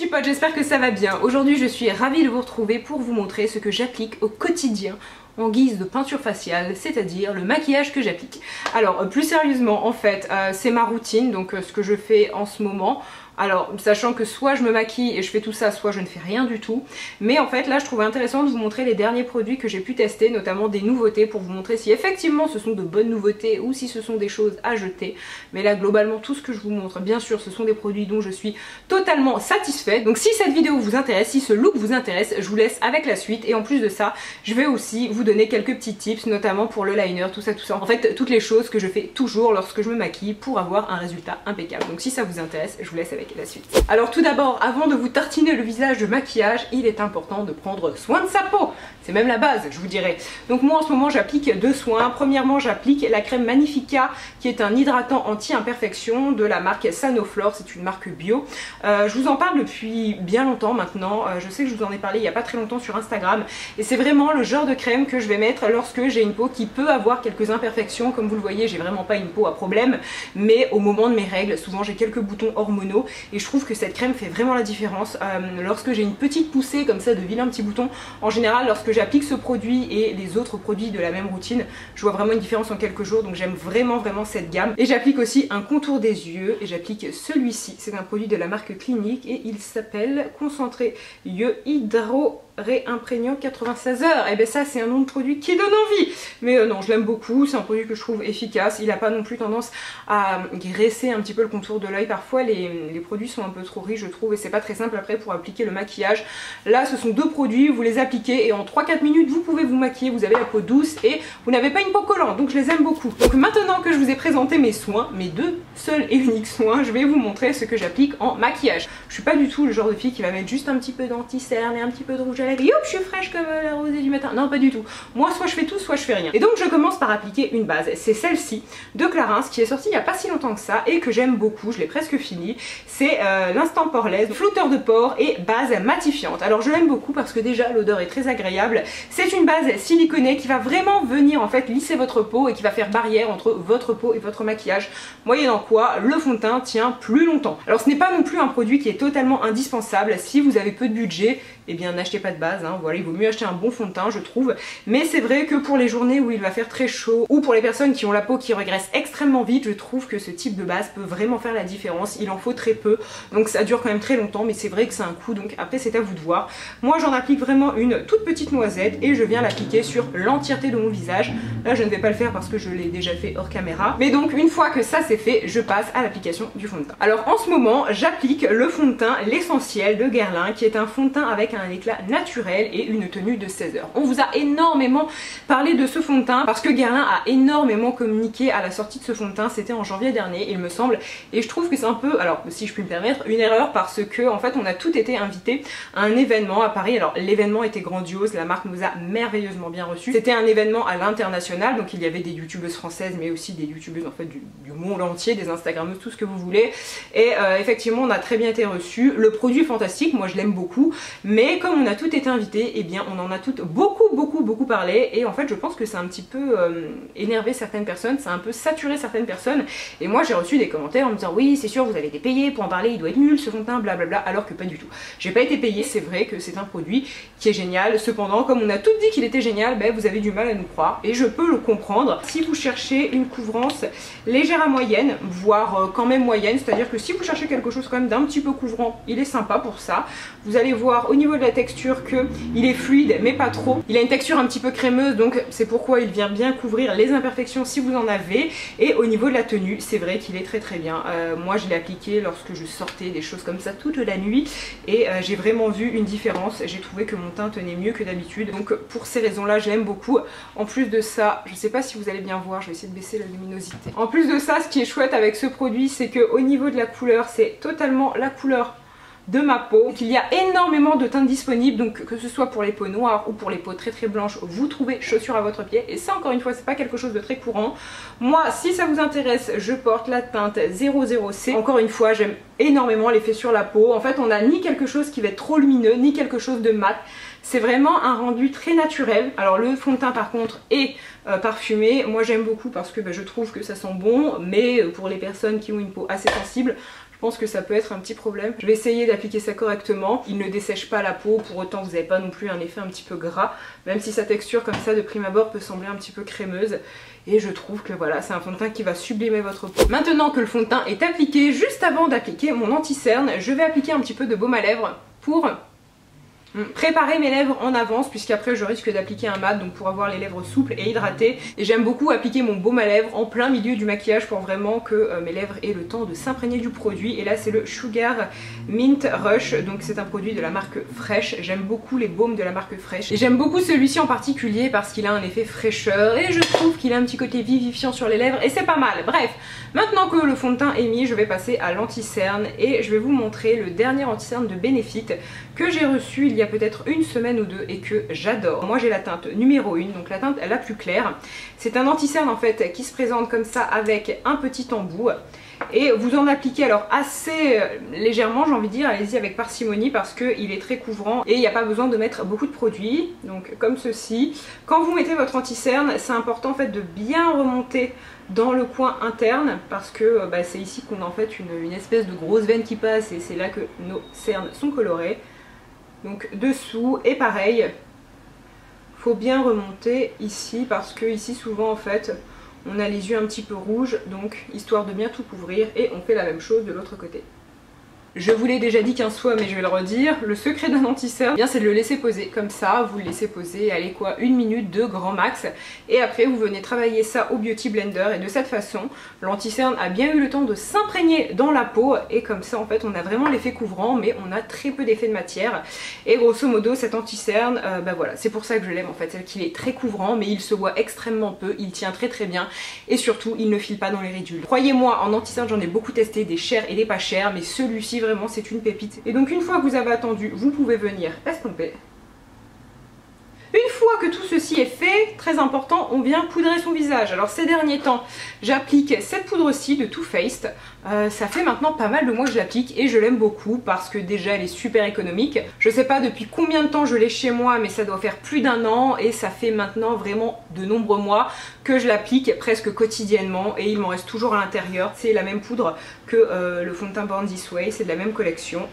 petits potes, j'espère que ça va bien. Aujourd'hui je suis ravie de vous retrouver pour vous montrer ce que j'applique au quotidien en guise de peinture faciale, c'est-à-dire le maquillage que j'applique. Alors plus sérieusement, en fait, c'est ma routine, donc ce que je fais en ce moment. Alors, sachant que soit je me maquille et je fais tout ça, soit je ne fais rien du tout. Mais en fait, là, je trouvais intéressant de vous montrer les derniers produits que j'ai pu tester, notamment des nouveautés, pour vous montrer si effectivement ce sont de bonnes nouveautés ou si ce sont des choses à jeter. Mais là, globalement, tout ce que je vous montre, bien sûr, ce sont des produits dont je suis totalement satisfaite. Donc si cette vidéo vous intéresse, si ce look vous intéresse, je vous laisse avec la suite. Et en plus de ça, je vais aussi vous donner quelques petits tips, notamment pour le liner, tout ça, tout ça. En fait, toutes les choses que je fais toujours lorsque je me maquille pour avoir un résultat impeccable. Donc si ça vous intéresse, je vous laisse avec la suite. Alors tout d'abord, avant de vous tartiner le visage de maquillage, il est important de prendre soin de sa peau. C'est même la base, je vous dirais. Donc moi en ce moment j'applique deux soins. Premièrement, j'applique la crème Magnifica qui est un hydratant anti-imperfection de la marque Sanoflore, c'est une marque bio. Je vous en parle depuis bien longtemps maintenant. Je sais que je vous en ai parlé il n'y a pas très longtemps sur Instagram. Et c'est vraiment le genre de crème que je vais mettre lorsque j'ai une peau qui peut avoir quelques imperfections. Comme vous le voyez, j'ai vraiment pas une peau à problème. Mais au moment de mes règles, souvent j'ai quelques boutons hormonaux. Et je trouve que cette crème fait vraiment la différence. Lorsque j'ai une petite poussée comme ça de vilains petits boutons, en général lorsque j'applique ce produit et les autres produits de la même routine, je vois vraiment une différence en quelques jours. Donc j'aime vraiment cette gamme. Et j'applique aussi un contour des yeux et j'applique celui-ci. C'est un produit de la marque Clinique et il s'appelle Concentré Yeux Hydro Réimprégnant 96 heures. Et bien ça c'est un nom de produit qui donne envie. Mais non, je l'aime beaucoup, c'est un produit que je trouve efficace. Il n'a pas non plus tendance à graisser un petit peu le contour de l'œil. Parfois les produits sont un peu trop riches je trouve et c'est pas très simple après pour appliquer le maquillage. Là ce sont deux produits, vous les appliquez et en 3-4 minutes vous pouvez vous maquiller, vous avez la peau douce et vous n'avez pas une peau collante, donc je les aime beaucoup. Donc maintenant que je vous ai présenté mes soins, mes deux seuls et uniques soins, je vais vous montrer ce que j'applique en maquillage. Je suis pas du tout le genre de fille qui va mettre juste un petit peu d'anti-cerne et un petit peu de rouge à lèvres et hop je suis fraîche comme la rosée du matin. Non pas du tout. Moi soit je fais tout, soit je fais rien. Et donc je commence par appliquer une base. C'est celle-ci de Clarins qui est sortie il y a pas si longtemps que ça et que j'aime beaucoup, je l'ai presque fini. C'est l'Instant Poreless, flouteur de pores et base matifiante. Alors je l'aime beaucoup parce que déjà l'odeur est très agréable. C'est une base siliconée qui va vraiment venir en fait lisser votre peau et qui va faire barrière entre votre peau et votre maquillage. Moyennant quoi, le fond de teint tient plus longtemps. Alors ce n'est pas non plus un produit qui est totalement indispensable. Si vous avez peu de budget, eh bien n'achetez pas de base, hein. Voilà, il vaut mieux acheter un bon fond de teint je trouve. Mais c'est vrai que pour les journées où il va faire très chaud ou pour les personnes qui ont la peau qui regraisse extrêmement vite, je trouve que ce type de base peut vraiment faire la différence. Il en faut très peu, donc ça dure quand même très longtemps, mais c'est vrai que c'est un coût, donc après c'est à vous de voir. Moi j'en applique vraiment une toute petite noisette et je viens l'appliquer sur l'entièreté de mon visage. Là je ne vais pas le faire parce que je l'ai déjà fait hors caméra, mais donc une fois que ça c'est fait, je passe à l'application du fond de teint. Alors en ce moment j'applique le fond de teint l'essentiel de Guerlain qui est un fond de teint avec un éclat naturel et une tenue de 16 heures. On vous a énormément parlé de ce fond de teint parce que Guerlain a énormément communiqué à la sortie de ce fond de teint, c'était en janvier dernier il me semble, et je trouve que c'est un peu, alors si je puis me permettre, une erreur parce que en fait on a tout été invités à un événement à Paris. Alors l'événement était grandiose, la marque nous a merveilleusement bien reçus. C'était un événement à l'international, donc il y avait des youtubeuses françaises mais aussi des youtubeuses en fait du monde entier, des instagrammeuses, tout ce que vous voulez. Et effectivement on a très bien été reçus. Le produit est fantastique, moi je l'aime beaucoup, mais comme on a tout été invités, eh bien on en a toutes beaucoup parlé et en fait je pense que c'est un petit peu énervé certaines personnes, ça a un peu saturé certaines personnes et moi j'ai reçu des commentaires en me disant oui c'est sûr vous avez été payé pour en parler, il doit être nul ce fond de teint blablabla, alors que pas du tout. J'ai pas été payée, c'est vrai que c'est un produit qui est génial, cependant comme on a tout dit qu'il était génial, ben, vous avez du mal à nous croire et je peux le comprendre. Si vous cherchez une couvrance légère à moyenne, voire quand même moyenne, c'est à dire que si vous cherchez quelque chose quand même d'un petit peu couvrant, il est sympa pour ça. Vous allez voir au niveau de la texture que il est fluide mais pas trop, il a une texture un petit peu crémeuse donc c'est pourquoi il vient bien couvrir les imperfections si vous en avez. Et au niveau de la tenue c'est vrai qu'il est très bien. Moi je l'ai appliqué lorsque je sortais des choses comme ça toute la nuit et j'ai vraiment vu une différence. J'ai trouvé que mon teint tenait mieux que d'habitude, donc pour ces raisons là je l'aime beaucoup. En plus de ça, je sais pas si vous allez bien voir, je vais essayer de baisser la luminosité. En plus de ça, ce qui est chouette avec ce produit c'est que au niveau de la couleur c'est totalement la couleur de ma peau. Il y a énormément de teintes disponibles, donc que ce soit pour les peaux noires ou pour les peaux très blanches, vous trouvez chaussure à votre pied et ça encore une fois c'est pas quelque chose de très courant. Moi si ça vous intéresse je porte la teinte 00C. Encore une fois j'aime énormément l'effet sur la peau. En fait on n'a ni quelque chose qui va être trop lumineux ni quelque chose de mat. C'est vraiment un rendu très naturel. Alors le fond de teint par contre est parfumé. Moi j'aime beaucoup parce que je trouve que ça sent bon, mais pour les personnes qui ont une peau assez sensible, je pense que ça peut être un petit problème. Je vais essayer d'appliquer ça correctement. Il ne dessèche pas la peau, pour autant vous n'avez pas non plus un effet un petit peu gras, même si sa texture comme ça de prime abord peut sembler un petit peu crémeuse. Et je trouve que voilà, c'est un fond de teint qui va sublimer votre peau. Maintenant que le fond de teint est appliqué, juste avant d'appliquer mon anti-cerne, je vais appliquer un petit peu de baume à lèvres pour préparer mes lèvres en avance, puisqu'après je risque d'appliquer un mat, donc pour avoir les lèvres souples et hydratées. Et j'aime beaucoup appliquer mon baume à lèvres en plein milieu du maquillage pour vraiment que mes lèvres aient le temps de s'imprégner du produit. Et là c'est le Sugar Mint Rush, donc c'est un produit de la marque Fresh. J'aime beaucoup les baumes de la marque Fresh et j'aime beaucoup celui-ci en particulier parce qu'il a un effet fraîcheur et je trouve qu'il a un petit côté vivifiant sur les lèvres et c'est pas mal. Bref, maintenant que le fond de teint est mis, je vais passer à l'anti-cerne et je vais vous montrer le dernier anti-cerne de Benefit que j'ai reçu il y a peut-être une semaine ou deux et que j'adore. Moi j'ai la teinte numéro 1, donc la teinte la plus claire. C'est un anti-cerne en fait qui se présente comme ça avec un petit embout. Et vous en appliquez alors assez légèrement, j'ai envie de dire, allez-y avec parcimonie parce qu'il est très couvrant et il n'y a pas besoin de mettre beaucoup de produits, donc comme ceci. Quand vous mettez votre anti-cerne, c'est important en fait de bien remonter dans le coin interne parce que c'est ici qu'on a en fait une espèce de grosse veine qui passe et c'est là que nos cernes sont colorées. Donc dessous et pareil, faut bien remonter ici parce que ici souvent en fait on a les yeux un petit peu rouges, donc histoire de bien tout couvrir et on fait la même chose de l'autre côté. Je vous l'ai déjà dit 15 fois mais je vais le redire, le secret d'un anti-cerne, c'est de le laisser poser comme ça, vous le laissez poser, allez quoi, 1 minute de grand max et après vous venez travailler ça au Beauty Blender et de cette façon l'anti-cerne a bien eu le temps de s'imprégner dans la peau et comme ça en fait on a vraiment l'effet couvrant mais on a très peu d'effet de matière et grosso modo cet anti-cerne, voilà, c'est pour ça que je l'aime en fait, c'est qu'il est très couvrant mais il se voit extrêmement peu, il tient très très bien et surtout il ne file pas dans les ridules. Croyez-moi, en anti-cerne j'en ai beaucoup testé, des chers et des pas chers, mais celui-ci vraiment c'est une pépite. Et donc une fois que vous avez attendu, vous pouvez venir estomper. Une fois que tout ceci est fait, très important, on vient poudrer son visage. Alors ces derniers temps, j'applique cette poudre-ci de Too Faced. Ça fait maintenant pas mal de mois que je l'applique et je l'aime beaucoup parce que déjà elle est super économique. Je sais pas depuis combien de temps je l'ai chez moi, mais ça doit faire plus d'1 an et ça fait maintenant vraiment de nombreux mois que je l'applique presque quotidiennement et il m'en reste toujours à l'intérieur. C'est la même poudre que le fond de teint Born This Way, c'est de la même collection.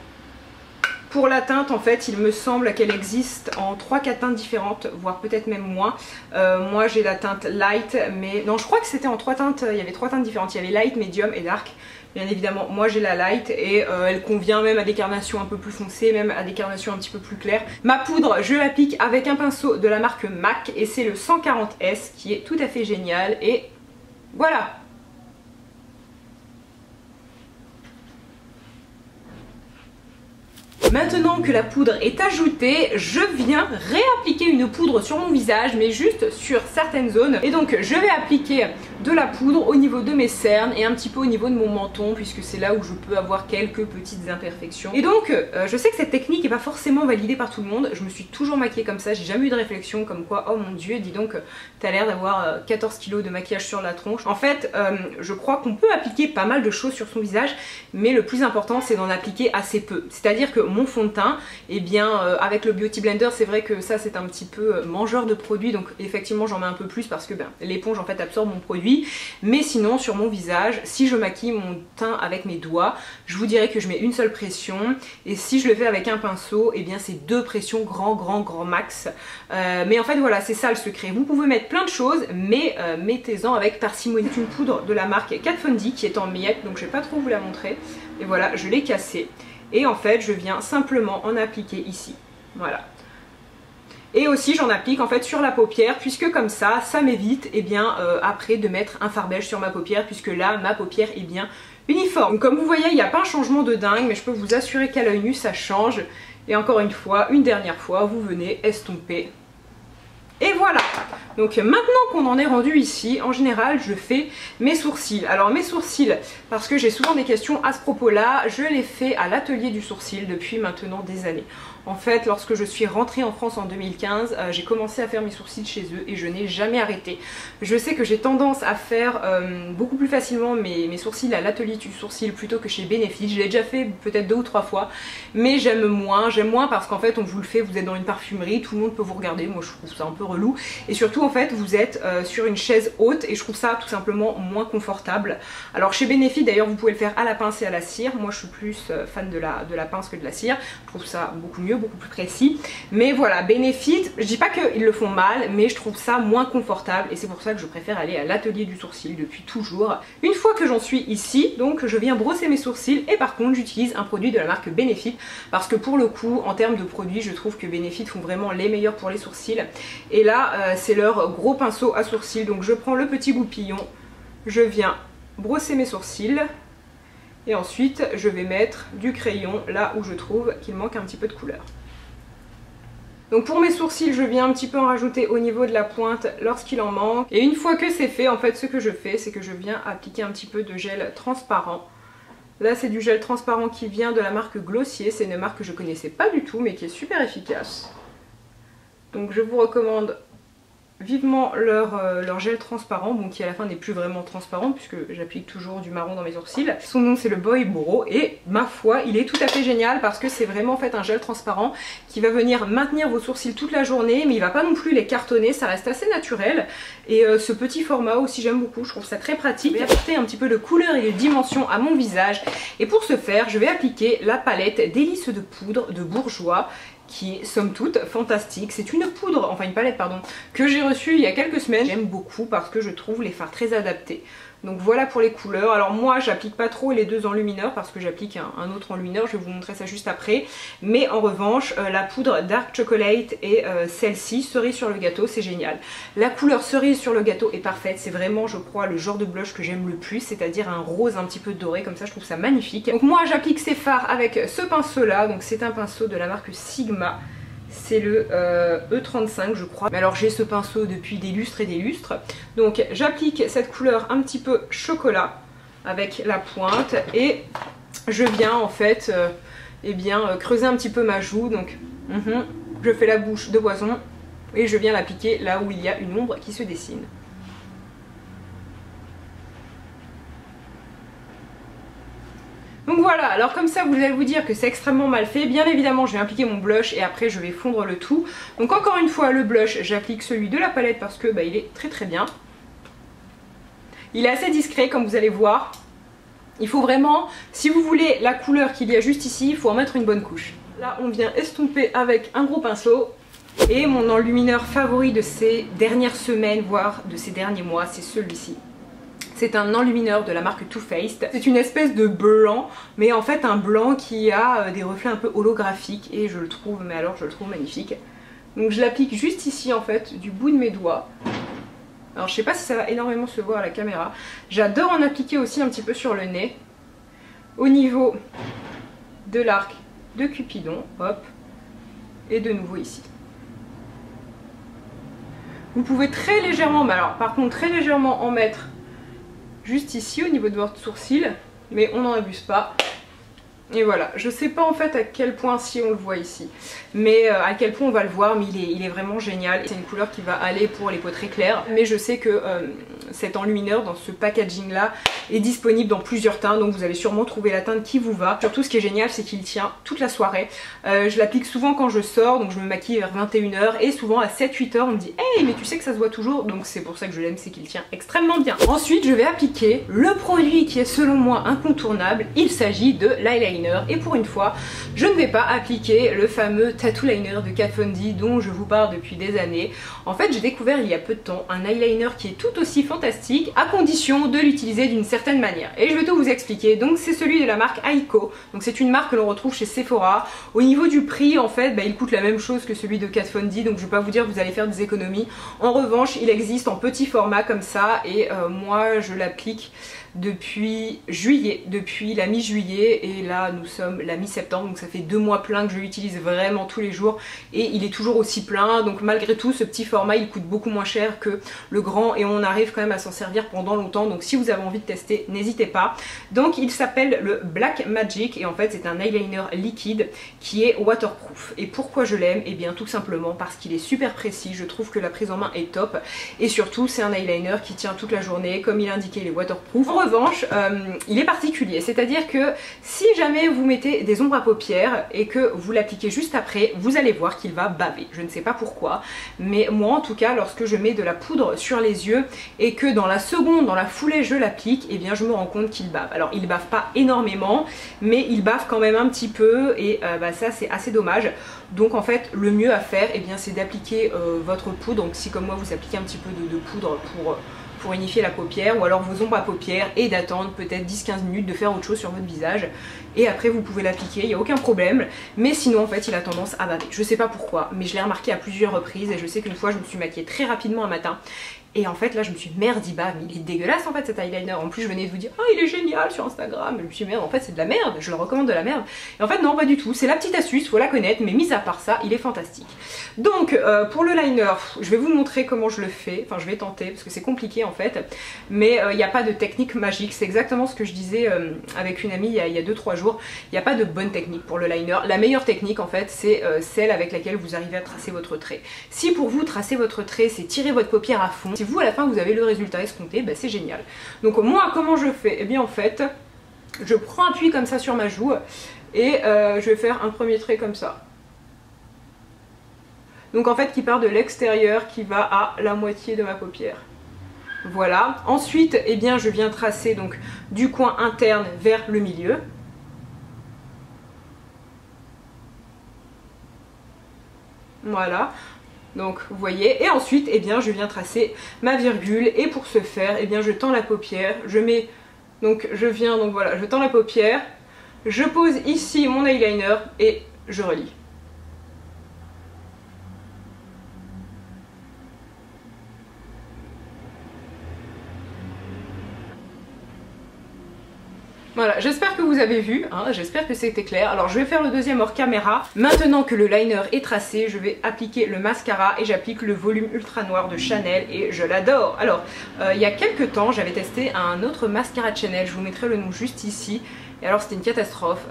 Pour la teinte en fait il me semble qu'elle existe en 3-4 teintes différentes, voire peut-être même moins. Moi j'ai la teinte light, mais non je crois que c'était en 3 teintes, il y avait 3 teintes différentes, il y avait light, medium et dark. Bien évidemment moi j'ai la light et elle convient même à des carnations un peu plus foncées, même à des carnations un petit peu plus claires. Ma poudre je l'applique avec un pinceau de la marque MAC et c'est le 140S qui est tout à fait génial et voilà. Maintenant que la poudre est ajoutée, je viens réappliquer une poudre sur mon visage, mais juste sur certaines zones. Et donc je vais appliquer de la poudre au niveau de mes cernes et un petit peu au niveau de mon menton, puisque c'est là où je peux avoir quelques petites imperfections. Et donc je sais que cette technique n'est pas forcément validée par tout le monde. Je me suis toujours maquillée comme ça, j'ai jamais eu de réflexion comme quoi, oh mon dieu, dis donc, t'as l'air d'avoir 14 kilos de maquillage sur la tronche. En fait, je crois qu'on peut appliquer pas mal de choses sur son visage, mais le plus important c'est d'en appliquer assez peu. C'est-à-dire que mon fond de teint, et bien avec le Beauty Blender c'est vrai que ça c'est un petit peu mangeur de produits, donc effectivement j'en mets un peu plus parce que l'éponge en fait absorbe mon produit, mais sinon sur mon visage, si je maquille mon teint avec mes doigts, je vous dirais que je mets une seule pression, et si je le fais avec un pinceau, et bien c'est 2 pressions grand max. Mais en fait voilà, c'est ça le secret. Vous pouvez mettre plein de choses, mais mettez-en avec parcimonie. Une poudre de la marque Kat Von D qui est en miette, donc je vais pas trop vous la montrer, et voilà, je l'ai cassée. Et en fait je viens simplement en appliquer ici, voilà. Et aussi j'en applique en fait sur la paupière, puisque comme ça m'évite après de mettre un fard beige sur ma paupière, puisque là ma paupière est bien uniforme. Donc, comme vous voyez il n'y a pas un changement de dingue, mais je peux vous assurer qu'à l'œil nu ça change. Et encore une fois, une dernière fois, vous venez estomper. Et voilà. Donc maintenant qu'on en est rendu ici, en général je fais mes sourcils. Alors mes sourcils, parce que j'ai souvent des questions à ce propos là, je les fais à l'atelier du sourcil depuis maintenant des années. En fait, lorsque je suis rentrée en France en 2015, j'ai commencé à faire mes sourcils chez eux et je n'ai jamais arrêté. Je sais que j'ai tendance à faire beaucoup plus facilement mes sourcils à l'atelier du sourcil plutôt que chez Benefit. Je l'ai déjà fait peut-être 2 ou 3 fois, mais j'aime moins parce qu'en fait on vous le fait, vous êtes dans une parfumerie, tout le monde peut vous regarder. Moi je trouve ça un peu relou. Et surtout en fait vous êtes sur une chaise haute et je trouve ça tout simplement moins confortable. Alors chez Benefit d'ailleurs vous pouvez le faire à la pince et à la cire. Moi je suis plus fan de la pince que de la cire. Je trouve ça beaucoup mieux, beaucoup plus précis. Mais voilà, Benefit, je dis pas qu'ils le font mal, mais je trouve ça moins confortable et c'est pour ça que je préfère aller à l'atelier du sourcil depuis toujours. Une fois que j'en suis ici, donc je viens brosser mes sourcils et par contre j'utilise un produit de la marque Benefit parce que pour le coup en termes de produits je trouve que Benefit font vraiment les meilleurs pour les sourcils et là c'est leur gros pinceau à sourcils. Donc je prends le petit goupillon, je viens brosser mes sourcils et ensuite je vais mettre du crayon là où je trouve qu'il manque un petit peu de couleur. Donc pour mes sourcils je viens un petit peu en rajouter au niveau de la pointe lorsqu'il en manque. Et une fois que c'est fait, en fait ce que je fais c'est que je viens appliquer un petit peu de gel transparent. Là c'est du gel transparent qui vient de la marque Glossier, c'est une marque que je connaissais pas du tout mais qui est super efficace. Donc je vous recommande vivement leur gel transparent, bon qui à la fin n'est plus vraiment transparent puisque j'applique toujours du marron dans mes sourcils. Son nom c'est le Boy Boro et ma foi il est tout à fait génial parce que c'est vraiment en fait un gel transparent qui va venir maintenir vos sourcils toute la journée mais il va pas non plus les cartonner, ça reste assez naturel et ce petit format aussi j'aime beaucoup, je trouve ça très pratique. Je vais apporter un petit peu de couleur et de dimension à mon visage et pour ce faire je vais appliquer la palette Délices de poudre de Bourjois qui est somme toute fantastique. C'est une poudre, enfin une palette pardon, que j'ai reçue il y a quelques semaines. J'aime beaucoup parce que je trouve les fards très adaptés. Donc voilà pour les couleurs. Alors moi j'applique pas trop les deux enlumineurs parce que j'applique un autre enlumineur, je vais vous montrer ça juste après. Mais en revanche la poudre Dark Chocolate et celle-ci, cerise sur le gâteau, c'est génial. La couleur cerise sur le gâteau est parfaite, c'est vraiment je crois le genre de blush que j'aime le plus, c'est-à-dire un rose un petit peu doré comme ça, je trouve ça magnifique. Donc moi j'applique ces fards avec ce pinceau là, donc c'est un pinceau de la marque Sigma. C'est le E35 je crois. Mais alors j'ai ce pinceau depuis des lustres et des lustres. Donc j'applique cette couleur un petit peu chocolat avec la pointe et je viens en fait creuser un petit peu ma joue. Donc je fais la bouche de poisson et je viens l'appliquer là où il y a une ombre qui se dessine. Donc voilà, alors comme ça vous allez vous dire que c'est extrêmement mal fait. Bien évidemment je vais appliquer mon blush et après je vais fondre le tout. Donc encore une fois le blush j'applique celui de la palette parce que il est très très bien. Il est assez discret comme vous allez voir. Il faut vraiment, si vous voulez la couleur qu'il y a juste ici, il faut en mettre une bonne couche. Là on vient estomper avec un gros pinceau. Et mon enlumineur favori de ces dernières semaines, voire de ces derniers mois, c'est celui-ci. C'est un enlumineur de la marque Too Faced. C'est une espèce de blanc, mais en fait un blanc qui a des reflets un peu holographiques et je le trouve, mais alors je le trouve magnifique. Donc je l'applique juste ici en fait, du bout de mes doigts. Alors je sais pas si ça va énormément se voir à la caméra. J'adore en appliquer aussi un petit peu sur le nez. Au niveau de l'arc de Cupidon, hop, et de nouveau ici. Vous pouvez très légèrement, mais alors par contre très légèrement en mettre juste ici au niveau de votre sourcil, mais on n'en abuse pas. Et voilà, je sais pas en fait à quel point, si on le voit ici, mais à quel point on va le voir, mais il est vraiment génial. C'est une couleur qui va aller pour les peaux très claires, mais je sais que cet enlumineur dans ce packaging là est disponible dans plusieurs teintes, donc vous allez sûrement trouver la teinte qui vous va. Surtout ce qui est génial c'est qu'il tient toute la soirée. Je l'applique souvent quand je sors, donc je me maquille vers 21 h et souvent à 7-8 h on me dit hey mais tu sais que ça se voit toujours, donc c'est pour ça que je l'aime, c'est qu'il tient extrêmement bien. Ensuite je vais appliquer le produit qui est selon moi incontournable, il s'agit de l'eyeliner. Et pour une fois, je ne vais pas appliquer le fameux tattoo liner de Kat Von D dont je vous parle depuis des années. En fait, j'ai découvert il y a peu de temps un eyeliner qui est tout aussi fantastique à condition de l'utiliser d'une certaine manière. Et je vais tout vous expliquer. Donc c'est celui de la marque Aiko. Donc c'est une marque que l'on retrouve chez Sephora. Au niveau du prix, en fait, il coûte la même chose que celui de Kat Von D. Donc je ne vais pas vous dire que vous allez faire des économies. En revanche, il existe en petit format comme ça et moi je l'applique depuis juillet, depuis la mi-juillet et là nous sommes la mi-septembre, donc ça fait 2 mois plein que je l'utilise vraiment tous les jours et il est toujours aussi plein. Donc malgré tout ce petit format il coûte beaucoup moins cher que le grand et on arrive quand même à s'en servir pendant longtemps, donc si vous avez envie de tester n'hésitez pas. Donc il s'appelle le Black Magic et en fait c'est un eyeliner liquide qui est waterproof. Et pourquoi je l'aime? Et bien tout simplement parce qu'il est super précis, je trouve que la prise en main est top et surtout c'est un eyeliner qui tient toute la journée, comme il indiquait il est waterproof. En losange, il est particulier, c'est-à-dire que si jamais vous mettez des ombres à paupières et que vous l'appliquez juste après, vous allez voir qu'il va baver. Je ne sais pas pourquoi, mais moi en tout cas, lorsque je mets de la poudre sur les yeux et que dans la seconde, dans la foulée, je l'applique, et bien je me rends compte qu'il bave. Alors il bave pas énormément, mais il bave quand même un petit peu, et ça c'est assez dommage. Donc en fait, le mieux à faire, eh bien c'est d'appliquer votre poudre. Donc si comme moi vous appliquez un petit peu de poudre pour unifier la paupière, ou alors vos ombres à paupières, et d'attendre peut-être 10-15 minutes, de faire autre chose sur votre visage, et après vous pouvez l'appliquer, il n'y a aucun problème. Mais sinon en fait il a tendance à baver, je sais pas pourquoi, mais je l'ai remarqué à plusieurs reprises, et je sais qu'une fois je me suis maquillée très rapidement un matin, et en fait là je me suis dit merde, il bave, mais il est dégueulasse en fait cet eyeliner. En plus je venais de vous dire ah il est génial sur Instagram, je me suis dit merde en fait c'est de la merde, je le recommande de la merde. Et en fait non, pas du tout, c'est la petite astuce, faut la connaître, mais mis à part ça il est fantastique. Donc pour le liner, je vais vous montrer comment je le fais, enfin je vais tenter parce que c'est compliqué en fait, mais il n'y a pas de technique magique, c'est exactement ce que je disais avec une amie il y a 2-3 jours, il n'y a pas de bonne technique pour le liner. La meilleure technique en fait c'est celle avec laquelle vous arrivez à tracer votre trait. Si pour vous tracer votre trait c'est tirer votre paupière à fond, si vous à la fin vous avez le résultat escompté, bah, c'est génial. Donc moi comment je fais? Eh bien en fait je prends appui comme ça sur ma joue et je vais faire un premier trait comme ça. Donc en fait qui part de l'extérieur, qui va à la moitié de ma paupière. Voilà. Ensuite eh bien je viens tracer donc du coin interne vers le milieu. Voilà. Donc vous voyez, et ensuite eh bien je viens tracer ma virgule, et pour ce faire eh bien je tends la paupière, je mets donc je viens donc voilà, je tends la paupière, je pose ici mon eyeliner et je relie. Voilà, j'espère que vous avez vu, hein, j'espère que c'était clair. Alors je vais faire le deuxième hors caméra. Maintenant que le liner est tracé, je vais appliquer le mascara, et j'applique le volume ultra noir de Chanel, et je l'adore. Alors il y a quelques temps j'avais testé un autre mascara de Chanel, je vous mettrai le nom juste ici. Et alors c'était une catastrophe,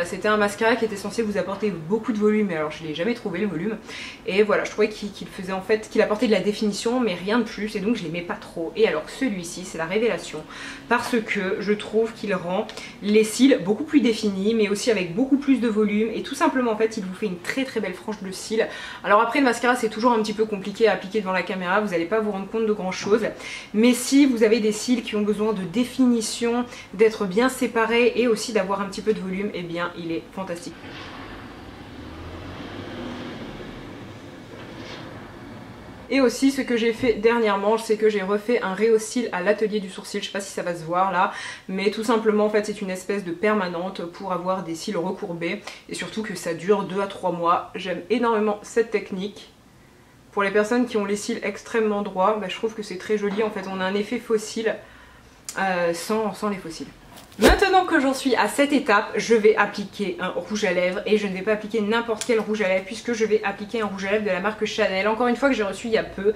c'était un mascara qui était censé vous apporter beaucoup de volume, mais alors je l'ai jamais trouvé le volume. Et voilà, je trouvais qu'il faisait en fait, qu'il apportait de la définition mais rien de plus, et donc je l'aimais pas trop. Et alors celui-ci c'est la révélation, parce que je trouve qu'il rend les cils beaucoup plus définis, mais aussi avec beaucoup plus de volume, et tout simplement en fait il vous fait une très très belle frange de cils. Alors après le mascara c'est toujours un petit peu compliqué à appliquer devant la caméra, vous n'allez pas vous rendre compte de grand chose, mais si vous avez des cils qui ont besoin de définition, d'être bien séparés, et aussi d'avoir un petit peu de volume, et bien il est fantastique. Et aussi ce que j'ai fait dernièrement, c'est que j'ai refait un rehauss cils à l'atelier du sourcil, je sais pas si ça va se voir là, mais tout simplement en fait c'est une espèce de permanente pour avoir des cils recourbés, et surtout que ça dure 2 à 3 mois. J'aime énormément cette technique. Pour les personnes qui ont les cils extrêmement droits, je trouve que c'est très joli, en fait on a un effet faux cils sans les faux cils. Maintenant que j'en suis à cette étape, je vais appliquer un rouge à lèvres, et je ne vais pas appliquer n'importe quel rouge à lèvres puisque je vais appliquer un rouge à lèvres de la marque Chanel, encore une fois que j'ai reçu il y a peu.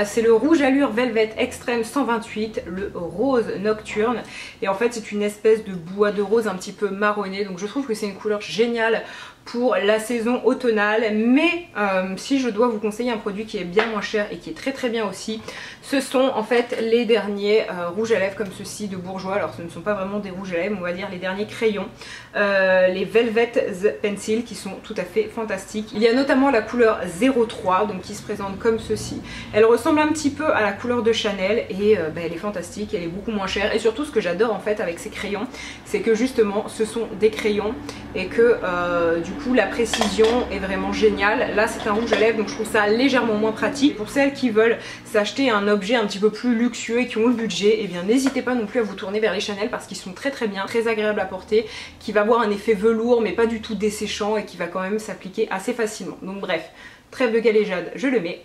C'est le Rouge Allure Velvet Extrême 128, le rose nocturne, et en fait c'est une espèce de bois de rose un petit peu marronné, donc je trouve que c'est une couleur géniale pour la saison automnale. Mais si je dois vous conseiller un produit qui est bien moins cher et qui est très très bien aussi, ce sont en fait les derniers rouges à lèvres comme ceci de Bourjois. Alors ce ne sont pas vraiment des rouges à lèvres, on va dire les derniers crayons, les Velvet The Pencil, qui sont tout à fait fantastiques. Il y a notamment la couleur 03, donc qui se présente comme ceci. Elle ressemble un petit peu à la couleur de Chanel, et elle est fantastique, elle est beaucoup moins chère, et surtout ce que j'adore en fait avec ces crayons, c'est que justement ce sont des crayons, et que du coup la précision est vraiment géniale. Là c'est un rouge à lèvres, donc je trouve ça légèrement moins pratique. Pour celles qui veulent s'acheter un objet un petit peu plus luxueux et qui ont le budget, et bien n'hésitez pas non plus à vous tourner vers les Chanel, parce qu'ils sont très très bien, très agréables à porter, qui va avoir un effet velours mais pas du tout desséchant, et qui va quand même s'appliquer assez facilement. Donc bref, trêve de galéjade, je le mets.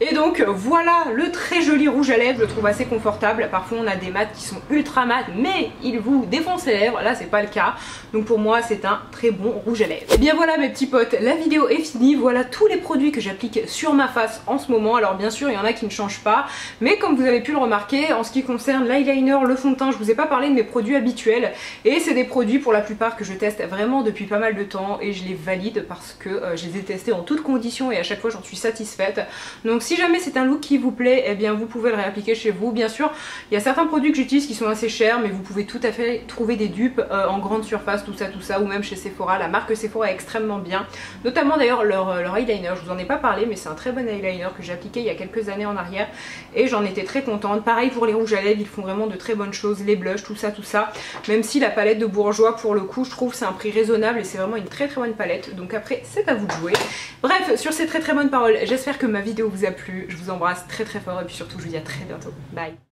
Et donc voilà le très joli rouge à lèvres, je le trouve assez confortable. Parfois on a des mats qui sont ultra mat mais ils vous défoncent les lèvres, là c'est pas le cas. Donc pour moi c'est un très bon rouge à lèvres. Et bien voilà mes petits potes, la vidéo est finie. Voilà tous les produits que j'applique sur ma face en ce moment. Alors bien sûr il y en a qui ne changent pas, mais comme vous avez pu le remarquer, en ce qui concerne l'eyeliner, le fond de teint, je vous ai pas parlé de mes produits habituels. Et c'est des produits pour la plupart que je teste vraiment depuis pas mal de temps et je les valide parce que je les ai testés en toutes conditions et à chaque fois j'en suis satisfaite. Donc si jamais c'est un look qui vous plaît, eh bien vous pouvez le réappliquer chez vous. Bien sûr il y a certains produits que j'utilise qui sont assez chers, mais vous pouvez tout à fait trouver des dupes en grande surface, tout ça, ou même chez Sephora. La marque Sephora est extrêmement bien, notamment d'ailleurs leur eyeliner, je vous en ai pas parlé mais c'est un très bon eyeliner que j'ai appliqué il y a quelques années en arrière et j'en étais très contente. Pareil pour les rouges à lèvres, ils font vraiment de très bonnes choses, les blushs, tout ça, même si la palette de Bourjois pour le coup je trouve c'est un prix raisonnable et c'est vraiment une très bonne palette, donc après c'est à vous de jouer. Bref, sur ces très bonnes paroles, j'espère que ma vidéo vous a plu, je vous embrasse très fort et puis surtout je vous dis à très bientôt, bye.